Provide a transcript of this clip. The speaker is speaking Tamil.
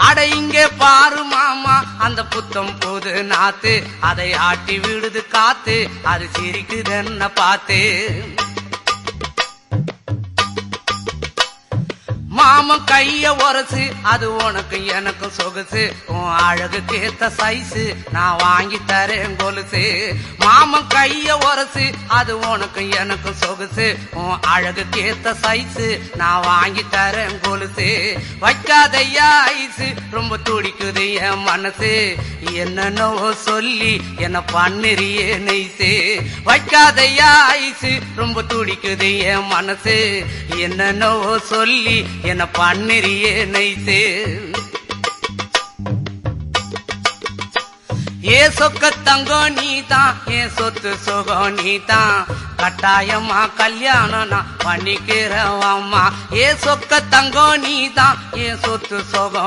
அட இங்கே பாரு மாமா அந்த புத்தம் போது நாத்து அதை ஆட்டி விடுது காத்து அது சிரிக்குது என்ன பார்த்து மாமன் கைய உரசு அது உனக்கு எனக்கும் சொகுசு உன் அழகுக்கு ஏத்த சைஸு நான் வாங்கி தரேன் கொலுசு மாமன் கைய உரசு அது உனக்கு எனக்கும் சொகுசு உன் அழகுக்கு ஏத்த சைஸு நான் வாங்கி தரேன் கொலுசு வைக்காதையா ஐசு ரொம்ப துடிக்குது என் மனசு என்னன்னோ சொல்லி என்ன பண்ணுறியே நெய்சு வைக்காதையா ஐசு ரொம்ப துடிக்குது என் மனசு என்னன்னோ சொல்லி என்ன பண்ணுறியே நைசே ஏ சொக்க தங்கம் நீதான் என் சொத்து சுகம் நீதான் கட்டாயமா கல்யாணம் நான் பண்ணிக்கிறேன் அம்மா ஏ சொக்க தங்கம் நீதான் என் சொத்து சுகம்